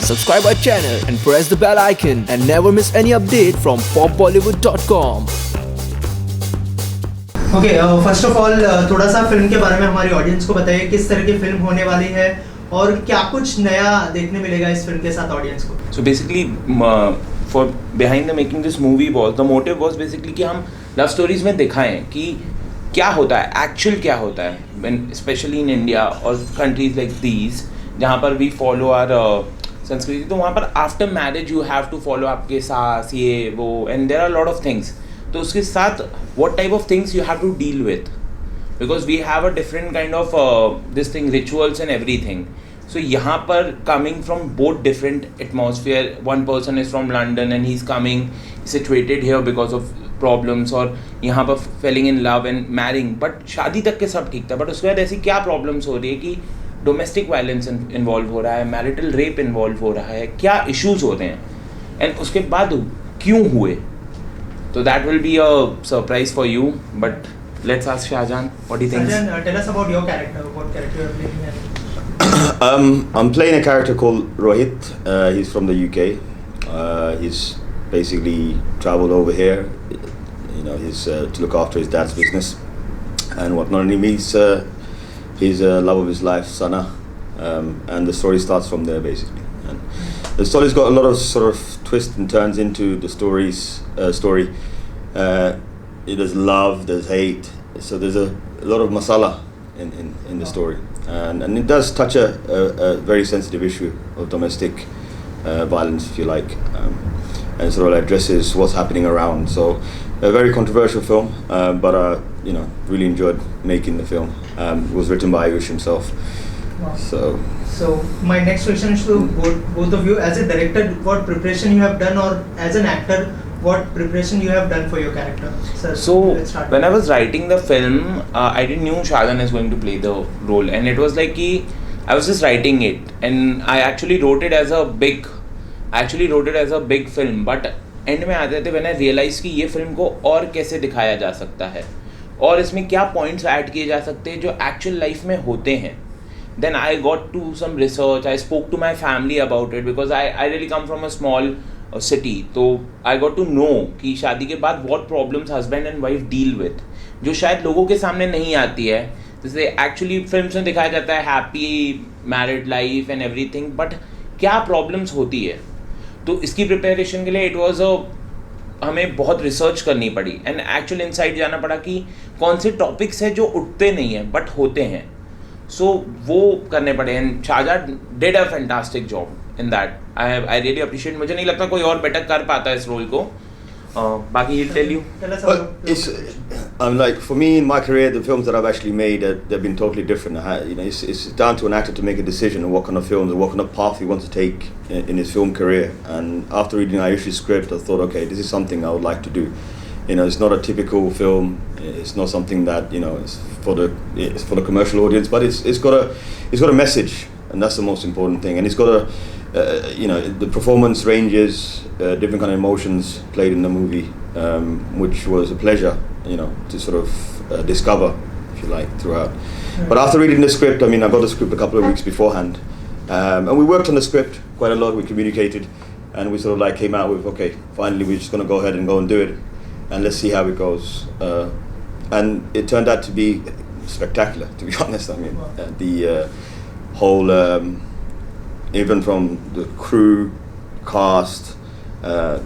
subscribe our channel and press the bell icon and never miss any update from popbollywood.com. Okay first of all थोड़ा सा film के बारे में हमारी audience को बताइए किस तरह की फिल्म होने वाली है और क्या कुछ नया देखने मिलेगा इस फिल्म के साथ ऑडियंस को. So basically, for behind the making this movie was the motive was basically कि हम लव स्टोरीज में दिखाएं कि क्या होता है, एक्चुअल क्या होता है, when especially in India और countries like these जहाँ पर we follow our संस्कृति, तो वहाँ पर after marriage you have to follow आपके सास ये वो and there are lot of things. तो उसके साथ what type of things you have to deal with, because we have a different kind of this thing rituals and everything. So यहाँ पर coming from both different atmosphere, one person is from London and he's coming situated here because of problems, और यहाँ पर falling in love and marrying, but शादी तक के सब ठीक था, but उसके बाद ऐसी क्या problems हो रही है कि डोमेस्टिक वायलेंस इन्वॉल्व हो रहा है, मैरिटल रेप इन्वॉल्व हो रहा है, क्या इश्यूज होते हैं एंड उसके बाद क्यों हुए. तो that will be a surprise for you, but let's ask Shahjan what he thinks. Shahjaan, tell us about your character. What character you are playing? I'm playing a character called Rohit. He's from the UK. He's basically traveled over here. You know, he's to look after his dad's business and whatnot. And he's a love of his life, Sana, and the story starts from there basically. And the story's got a lot of sort of twists and turns into the story. There's love, there's hate, so there's a lot of masala in the story, and it does touch a very sensitive issue of domestic violence, if you like, and sort of addresses what's happening around. So a very controversial film, but you know, really enjoyed making the film. It was written by Aayush himself. Wow. So My next question is to both of you. As a director, what preparation you have done, or as an actor, what preparation you have done for your character? Sir, So let's start when I with was writing the film, I didn't knew Shahjaan is going to play the role, and it was like कि I was just writing it, and I actually wrote it as a big film, but and में आते थे when I realized कि ये film को और कैसे दिखाया जा सकता है और इसमें क्या पॉइंट्स ऐड किए जा सकते हैं जो एक्चुअल लाइफ में होते हैं. Then I got to some research. I spoke to my family about it because I really come from a small city. तो I got to know कि शादी के बाद what problems husband and wife deal with, जो शायद लोगों के सामने नहीं आती है. जैसे एक्चुअली फिल्म्स में दिखाया जाता है happy married life and everything, but क्या प्रॉब्लम्स होती है. तो इसकी प्रिपरेशन के लिए इट वॉज हमें बहुत रिसर्च करनी पड़ी एंड एक्चुअल इनसाइट जाना पड़ा कि कौन से टॉपिक्स हैं जो उठते नहीं हैं बट होते हैं. सो वो करने पड़े and Shahjan did a fantastic job in that. I really appreciate. मुझे नहीं लगता कोई और बेटर कर पाता है इस रोल को. बाकी he'll tell you. Tell us Well, about it's like for me in my career, the films that I've actually made, they've been totally different. You know, it's down to an actor to make a decision on what kind of films or what kind of path he wants to take in his film career. And after reading Ayush's script, I thought, okay, this is something I would like to do. You know, it's not a typical film. It's not something that, you know, it's for the commercial audience, but it's got a message, and that's the most important thing. And it's got you know, the performance ranges, different kind of emotions played in the movie, which was a pleasure, you know, to sort of discover, if you like, throughout. But after reading the script, I mean, I got the script a couple of weeks beforehand, and we worked on the script quite a lot. We communicated, and we sort of like came out with, okay, finally we're just going to go ahead and go and do it, and let's see how it goes. And it turned out to be spectacular, to be honest. I mean, the whole even from the crew, cast,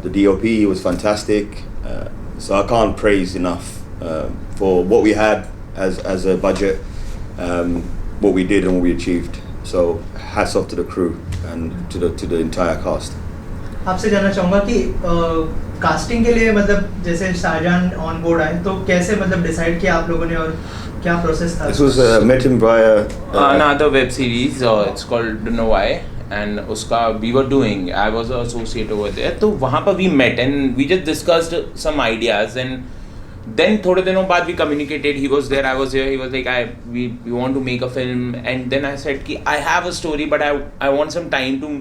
the DOP was fantastic. So I can't praise enough for what we had as a budget, what we did and what we achieved. So hats off to the crew and to the entire cast. आपसे जानना चाहूँगा कि casting के लिए मतलब जैसे Shahjan on board आए तो कैसे मतलब डिसाइड किया आप लोगों ने और क्या प्रोसेस था. This was met him via another web series. It's called Don't Know Why. And उसका we were doing, I was an associate over there. तो वहाँ पर we met and we just discussed some ideas, and then थोड़े दिनों बाद we communicated. He was there, I was here. He was like, we want to make a film, and then I said कि I have a story, but I want some time to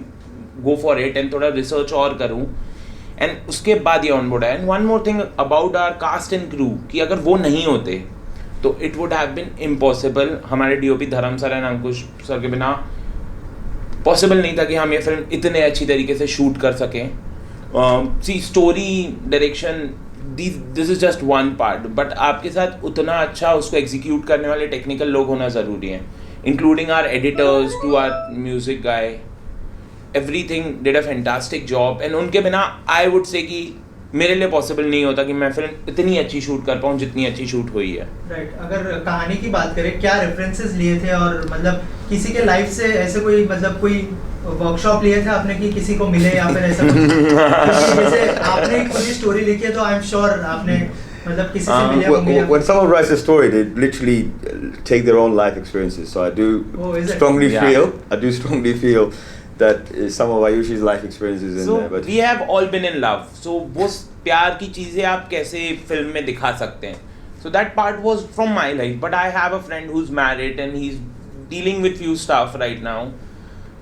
go for it and थोड़ा research और करूँ. And उसके बाद ये on board है. And one more thing about our cast and crew कि अगर वो नहीं होते तो it would have been impossible. हमारे DOP धर्म सर and अंकुश सर के बिना पॉसिबल नहीं था कि हम ये फिल्म इतने अच्छी तरीके से शूट कर सकें. See story direction this is just one part, but आपके साथ उतना अच्छा उसको एग्जीक्यूट करने वाले टेक्निकल लोग होना ज़रूरी है, including our editors to our music guy. Everything did a fantastic job, and उनके बिना आई वुड से कि मेरे लिए पॉसिबल नहीं होता कि मैं फिल्म इतनी अच्छी शूट कर पाऊँ जितनी अच्छी शूट हुई है. राइट. अगर कहानी की बात करें, क्या रेफरेंसेस लिए थे, और मतलब किसी के लाइफ से ऐसे कोई मतलब कोई वर्कशॉप लिए थे आपने कि किसी को मिले या फिर ऐसा जैसे आपने खुद ही स्टोरी लिखी है तो आई एम श्योर आपने मतलब किसी से मिले होंगे. When someone writes a story, they literally take their own life experiences. So I do strongly feel that some of Ayush's life experiences in there. But we have all been in love. So वो प्यार की चीज़ें आप कैसे film में दिखा सकते हैं. So that part was from my life. But I have a friend who's married and he's dealing with few stuff right now.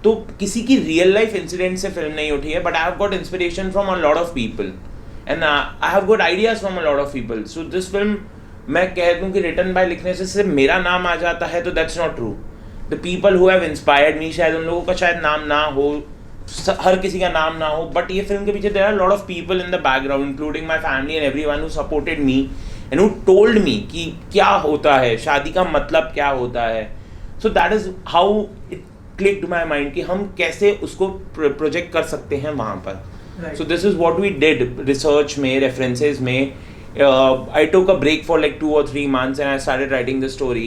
तो किसी की रियल लाइफ इंसिडेंट से फिल्म नहीं उठी है, but I have got inspiration from a lot of people and I have got ideas from a lot of people. So this film मैं कह दूँ कि रिटन बाय लिखने से सिर्फ मेरा नाम आ जाता है तो that's not true. The people who have inspired me, शायद उन लोगों का शायद नाम ना हो, हर किसी का नाम ना हो, बट ये फिल्म के पीछे there are lot of people in the background including my family and everyone who supported me and who told me कि क्या होता है, शादी का मतलब क्या होता है. So that is how it clicked my mind कि हम कैसे उसको प्रोजेक्ट कर सकते हैं वहाँ पर. So this is what we did, research में, references में. I took a break for like 2 or 3 months and I started writing the story.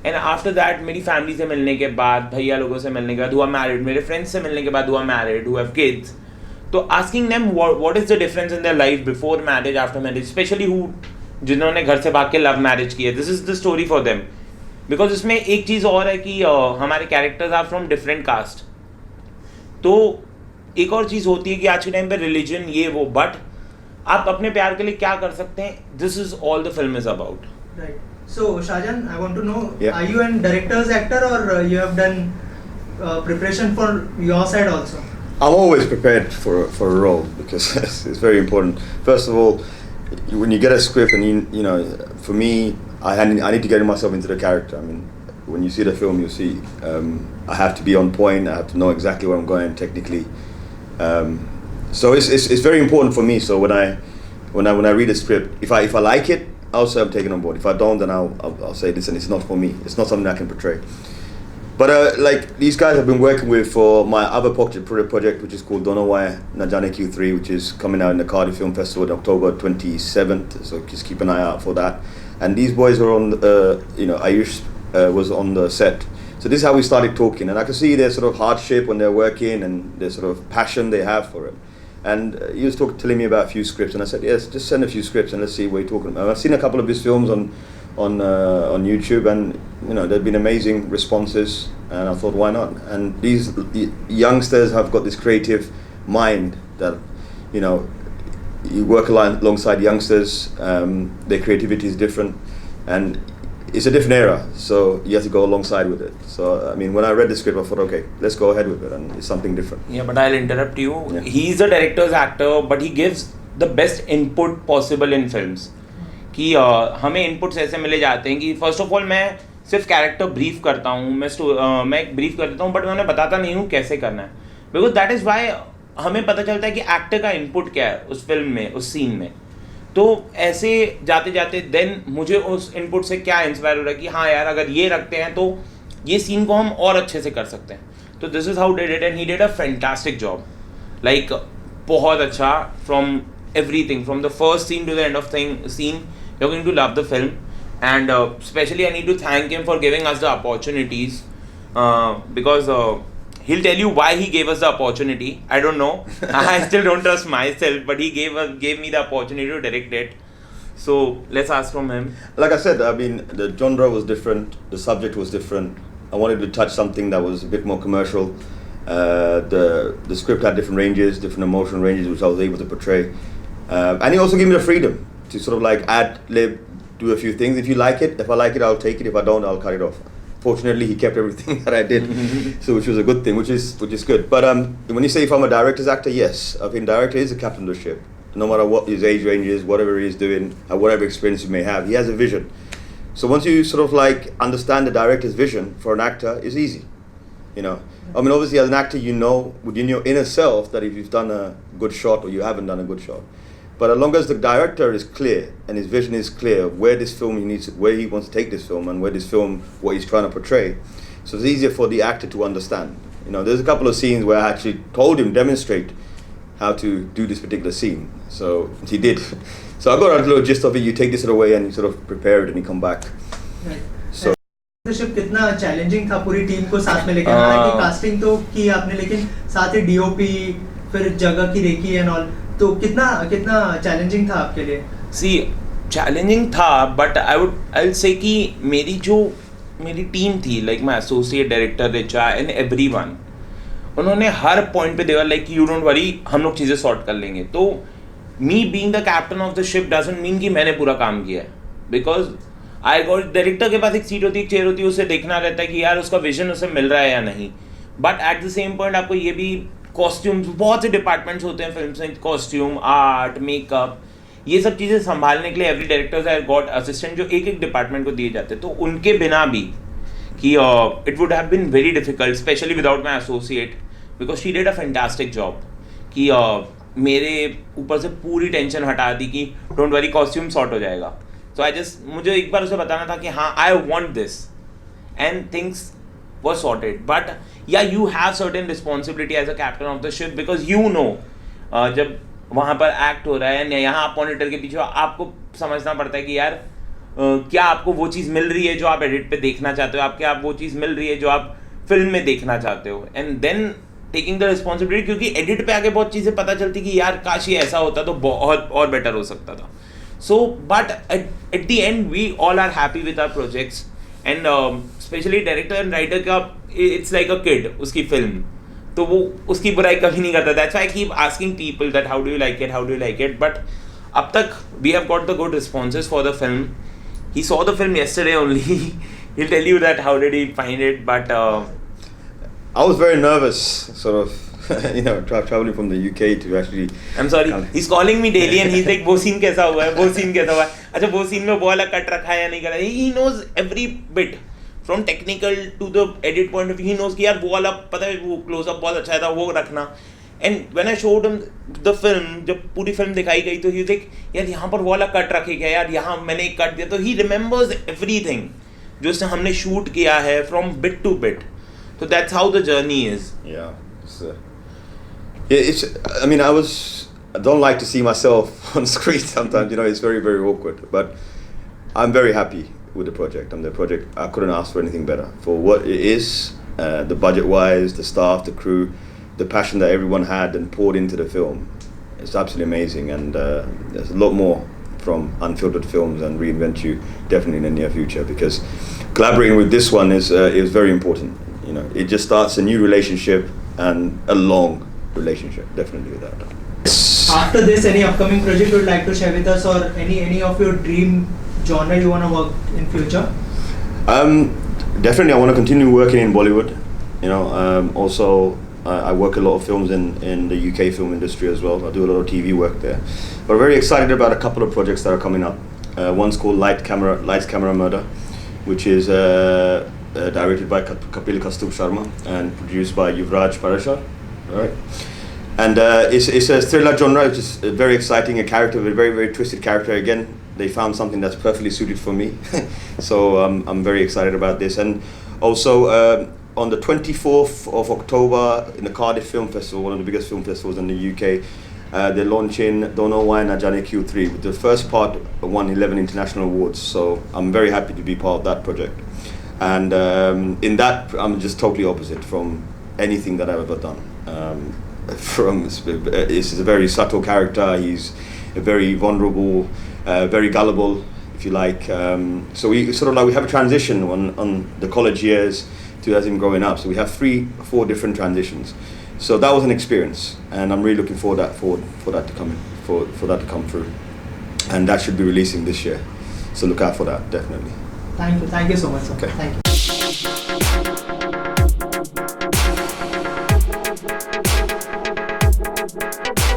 And after that मेरी फैमिली से मिलने के बाद, भैया लोगों से मिलने के बाद, who are married, मेरे फ्रेंड्स से मिलने के बाद who are married, who have kids, तो asking them what is the difference in their life before marriage, after marriage, especially who जिन्होंने घर से भाग के लव मैरिज की है, this is the story for them. Because इसमें एक चीज़ और है कि हमारे characters are from different caste. तो एक और चीज़ होती है कि आज के टाइम पे रिलीजन ये वो, बट आप अपने प्यार के लिए क्या कर सकते हैं, this is all the film is about. Right. So Shahjahan, I want to know, are you an directors actor और you have done preparation for your side also? I'm always prepared for a role because it's very important. First of all, when you get a script and you know, for me, I need to get myself into the character. I mean, when you see the film, you see I have to be on point. I have to know exactly where I'm going technically. So it's very important for me. So when I read a script, if I like it, I'll say I'm taking on board. If I don't, then I'll say, listen, it's not for me. It's not something I can portray. But like these guys I've been working with for my other project, which is called Don't Know Why Najane Q3, which is coming out in the Cardiff Film Festival on October 27th. So just keep an eye out for that. And these boys were on, Aayush was on the set. So this is how we started talking, and I could see their sort of hardship when they're working and their sort of passion they have for it. And he was telling me about a few scripts, and I said, yes, just send a few scripts and let's see what you're talking about. I've seen a couple of his films on YouTube, and there've been amazing responses, and I thought, why not? And these youngsters have got this creative mind that you work alongside youngsters, their creativity is different, and it's a different era, so you have to go alongside with it. So I mean, when I read the script, I thought, okay, let's go ahead with it, and it's something different. Yeah, but I'll interrupt you. Yeah. He's a director's actor, but he gives the best input possible in films. कि हमें inputs ऐसे मिले जाते हैं कि first of all मैं सिर्फ character brief करता हूँ, मैं एक ब्रीफ कर देता हूँ, बट मैं उन्हें बताता नहीं हूँ कैसे करना है, बिकॉज दैट इज़ वाई हमें पता चलता है कि एक्टर का इनपुट क्या है उस फिल्म में, उस सीन में. तो ऐसे जाते जाते देन मुझे उस इनपुट से क्या इंस्पायर हो रहा है कि हाँ यार, अगर ये रखते हैं तो ये सीन को हम और अच्छे से कर सकते हैं. तो this is how did it, and he did a fantastic job. Like बहुत अच्छा, from everything, from the first scene to the end of scene, you're going to love the film. And especially I need to thank him for giving us the opportunities, because he'll tell you why he gave us the opportunity. I don't know. I still don't trust myself, but he gave me the opportunity to direct it. So let's ask from him. Like I said, I mean, the genre was different, the subject was different. I wanted to touch something that was a bit more commercial. The script had different ranges, different emotional ranges, which I was able to portray. And he also gave me the freedom to sort of like ad-lib, do a few things. If you like it, if I like it, I'll take it. If I don't, I'll cut it off. Fortunately, he kept everything that I did, so which was a good thing, which is good. But when you say if I'm a director's actor, yes, I think director is the captain of the ship. No matter what his age range is, whatever he is doing, whatever experience he may have, he has a vision. So once you sort of like understand the director's vision for an actor, it's easy. I mean, obviously, as an actor, you know within your inner self that if you've done a good shot or you haven't done a good shot. But as long as the director is clear and his vision is clear of where this film where he wants to take this film and where this film, what he's trying to portray, so it's easier for the actor to understand. You know, there's a couple of scenes where I actually told him, demonstrate how to do this particular scene. So he did. So I got a little gist of it. You take this away and you sort of prepare it and you come back. Right. So relationship कितना challenging था पूरी team को साथ में लेके हालांकि casting तो की आपने लेकिन साथ ही डीओपी फिर जगह की रेकी एंड ऑल तो कितना चैलेंजिंग था आपके लिए सी चैलेंजिंग था बट आई विल से कि मेरी टीम थी like my associate director Richa and everyone उन्होंने हर पॉइंट पे देवर लाइक यू डोंट वरी हम लोग चीज़ें सॉर्ट कर लेंगे तो me being the captain of the ship doesn't mean कि मैंने पूरा काम किया है बिकॉज आई गॉट डायरेक्टर के पास एक सीट होती है एक चेयर होती है उसे देखना रहता है कि यार उसका विजन उसे मिल रहा है या नहीं but at the same point आपको ये भी कॉस्ट्यूम्स बहुत से डिपार्टमेंट्स होते हैं फिल्म में कॉस्ट्यूम आर्ट मेकअप ये सब चीज़ें संभालने के लिए every directors have got assistant जो एक डिपार्टमेंट को दिए जाते हैं तो उनके बिना भी कि it would have been very difficult specially without my associate because she did a fantastic job कि मेरे ऊपर से पूरी टेंशन हटा दी कि डोंट वरी कॉस्ट्यूम सॉर्ट हो जाएगा सो मुझे एक बार उसे बताना था कि हाँ I want this and things were sorted but yeah you have certain responsibility as a captain of the ship because you know जब वहाँ पर एक्ट हो रहा है यहाँ आप मॉनिटर के पीछे आपको समझना पड़ता है कि यार क्या आपको वो चीज़ मिल रही है जो आप एडिट पे देखना चाहते हो आप वो चीज़ मिल रही है जो आप फिल्म में देखना चाहते हो and then taking the responsibility क्योंकि एडिट पे आगे बहुत चीज़ें पता चलती कि यार काश ये ऐसा होता तो बहुत और बेटर हो सकता था so but at the end we all are happy with our projects and specially director and writer का इट्स लाइक अ किड उसकी फिल्म तो वो उसकी बुराई कभी नहीं करता that's why I keep asking people that how do you like it but अब तक we have got the good responses for the film he saw the film yesterday only he'll tell you that how did he find it but I was very nervous sort of traveling from the UK to actually I'm sorry he's calling me daily and he's like वो scene कैसा हुआ है वो scene कैसा हुआ है अच्छा वो सीन में वो वाला कट रखा है या नहीं करा he knows every bit from technical to the edit point of view he knows कि यार वो वाला पता है वो क्लोज अप बहुत अच्छा था वो रखना and when I showed him the film जब पूरी फिल्म दिखाई गई तो he was like यार यहाँ पर वो वाला कट रखेगा यार यहाँ मैंने एक कट दिया तो he remembers everything जो उसने हमने शूट किया है from bit to bit so that's how the journey is I mean I don't like to see myself on screen sometimes it's very very awkward but I'm very happy with the project and the project I couldn't ask for anything better for what it is the budget wise the staff the crew the passion that everyone had and poured into the film it's absolutely amazing and there's a lot more from Unfiltered Films and Reinvent You definitely in the near future because collaborating with this one is very important it just starts a new relationship and a long relationship definitely with that after this any upcoming project you would like to share with us or any of your dream genre you want to work in future definitely I want to continue working in Bollywood also I work a lot of films in the UK film industry as well I do a lot of TV work there but very excited about a couple of projects that are coming up one's called Lights Camera Murder which is directed by Kapil Kastub Sharma and produced by Yuvraj Parashar right and it's a thriller genre which is very exciting a character a very very twisted character again they found something that's perfectly suited for me so I'm very excited about this and also on the 24th of October in the Cardiff Film Festival one of the biggest film festivals in the UK they're launching Don't Know Why Na Jaane Q3 the first part won 11 international awards so I'm very happy to be part of that project and in that I'm just totally opposite from anything that I've ever done it's a very subtle character he's a very vulnerable very gullible if you like so we sort of like we have a transition on the college years to as him growing up so we have 3-4 different transitions so that was an experience and I'm really looking for that to come in, for that to come through and that should be releasing this year so look out for that definitely thank you so much sir. Okay. Thank you